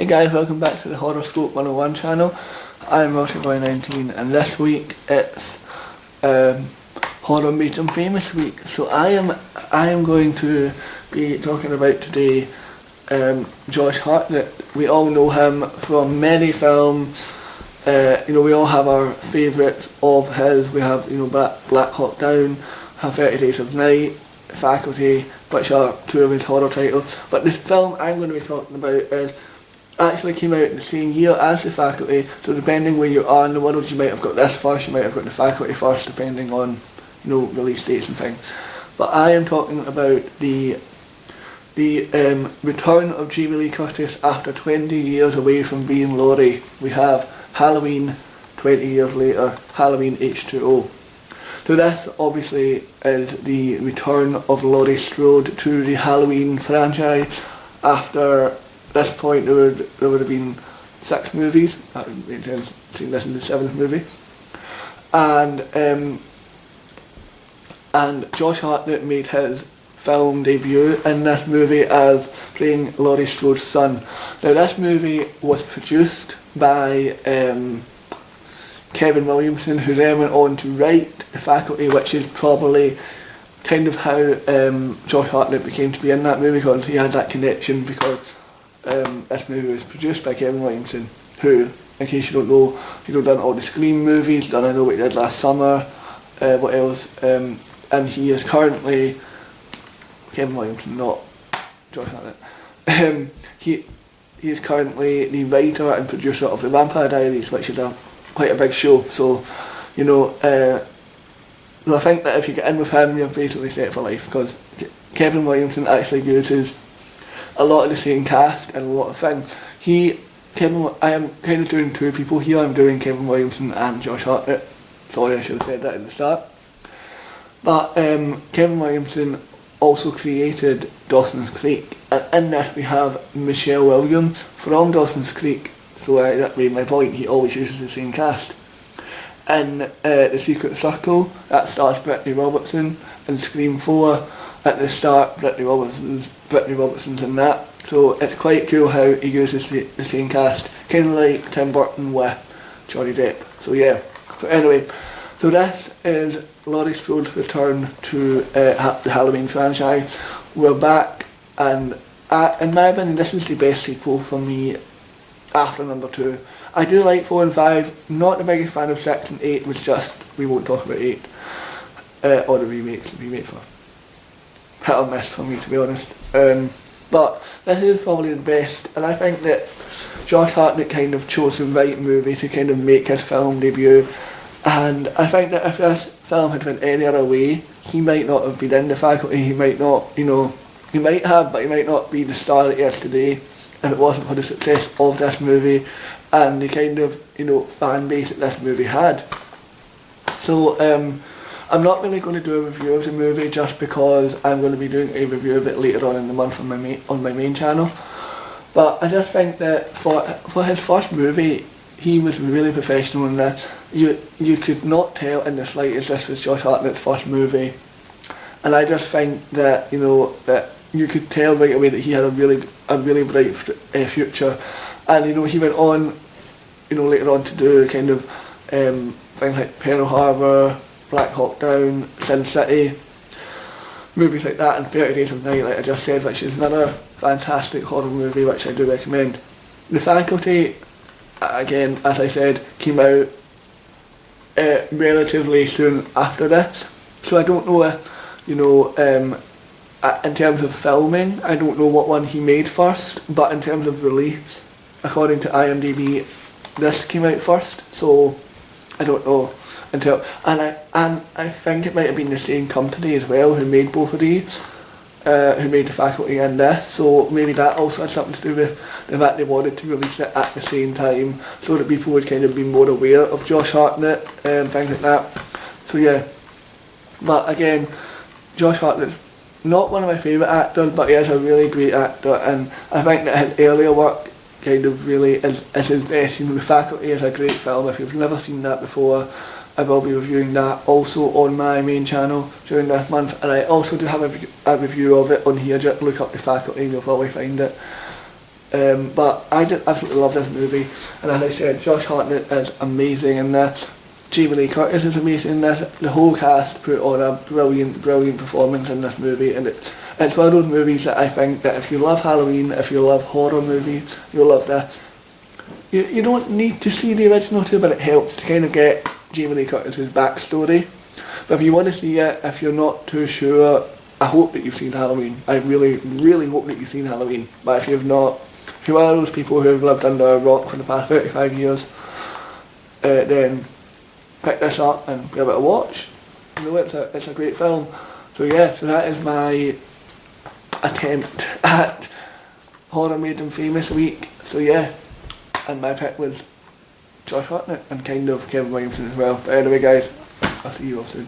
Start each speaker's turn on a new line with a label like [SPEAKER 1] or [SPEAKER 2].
[SPEAKER 1] Hey guys, welcome back to the Horoscope 101 channel. I'm RossyBoy19 and this week it's Horror Meet 'em Famous week. So I am going to be talking about today Josh Hartnet. We all know him from many films. We all have our favourites of his. We have, Black Hawk Down, have 30 Days of Night, Faculty, which are two of his horror titles. But the film I'm going to be talking about actually came out in the same year as The Faculty, so depending where you are in the world, you might have got this first, you might have got The Faculty first, depending on, release dates and things. But I am talking about the return of Jamie Lee Curtis after 20 years away from being Laurie. We have Halloween 20 years later, Halloween H2O. So this obviously is the return of Laurie Strode to the Halloween franchise. After this point there would have been 6 movies. That would make sense, seeing this in the 7th movie. And Josh Hartnet made his film debut in this movie as playing Laurie Strode's son. Now this movie was produced by Kevin Williamson, who then went on to write The Faculty, which is probably kind of how Josh Hartnet became to be in that movie, because he had that connection, because this movie was produced by Kevin Williamson, who, in case you don't know, done all the Scream movies, done I Know What You Did Last Summer, what else, and he is currently, Kevin Williamson, not Josh Hartnet, he is currently the writer and producer of The Vampire Diaries, which is quite a big show. So, I think that if you get in with him, you're basically set for life, because Kevin Williamson actually uses a lot of the same cast and a lot of things. I am kind of doing two people here. I'm doing Kevin Williamson and Josh Hartnet. Sorry, I should have said that at the start. But Kevin Williamson also created Dawson's Creek, and in this we have Michelle Williams from Dawson's Creek. So that made my point, he always uses the same cast. In The Secret Circle, that stars Brittany Robertson. In Scream 4, at the start, Brittany Robertson's in that. So it's quite cool how he uses the same cast, kind of like Tim Burton with Johnny Depp. So yeah, so anyway, so this is Laurie Strode's return to the Halloween franchise. We're back, and in my opinion, this is the best sequel for me after number 2. I do like 4 and 5, not the biggest fan of 6 and 8, was just, we won't talk about 8, or the remakes for hit or miss for me, to be honest. But this is probably the best, and I think that Josh Hartnet kind of chose the right movie to kind of make his film debut, and I think that if this film had went any other way, he might not have been in The Faculty. He might not, he might have, but he might not be the star that he is today if it wasn't for the success of this movie and the kind of, fan base that this movie had. So, I'm not really going to do a review of the movie, just because I'm going to be doing a review of it later on in the month on my main channel. But I just think that for his first movie, he was really professional in this. You could not tell in the slightest this was Josh Hartnet's first movie. And I just think that, that you could tell right away that he had a really bright future. And, he went on, later on to do kind of things like Pearl Harbor, Black Hawk Down, Sin City, movies like that, and 30 Days of Night, like I just said, which is another fantastic horror movie which I do recommend. The Faculty, again, as I said, came out relatively soon after this, so I don't know if, in terms of filming, I don't know what one he made first, but in terms of release, according to IMDb, this came out first, so I don't know. And I think it might have been the same company as well who made both of these, who made The Faculty and this, so maybe that also had something to do with the fact they wanted to release it at the same time, so that people would kind of be more aware of Josh Hartnet and things like that. So yeah, but again, Josh Hartnet's not one of my favourite actors, but he is a really great actor, and I think that his earlier work kind of really is his best. The Faculty is a great film. If you've never seen that before, I will be reviewing that also on my main channel during this month, and I also do have a review of it on here. Just look up The Faculty and you'll probably find it. But I just absolutely love this movie, and as I said, Josh Hartnett is amazing in this. Jamie Lee Curtis is amazing in this. The whole cast put on a brilliant performance in this movie, and it's one of those movies that I think that if you love Halloween, if you love horror movies, you'll love this. You don't need to see the original two, but it helps to kind of get Jamie Lee Curtis's backstory. But if you want to see it, if you're not too sure, I hope that you've seen Halloween. I really, really hope that you've seen Halloween. But if you've not, if you're one of those people who have lived under a rock for the past 35 years, then pick this up and give it a watch. You know, it's a great film. So yeah, so that is my attempt at Horror Made Them Famous week. So yeah, and my pick was Josh Hartnett and kind of Kevin Williamson as well. But anyway guys, I'll see you all soon.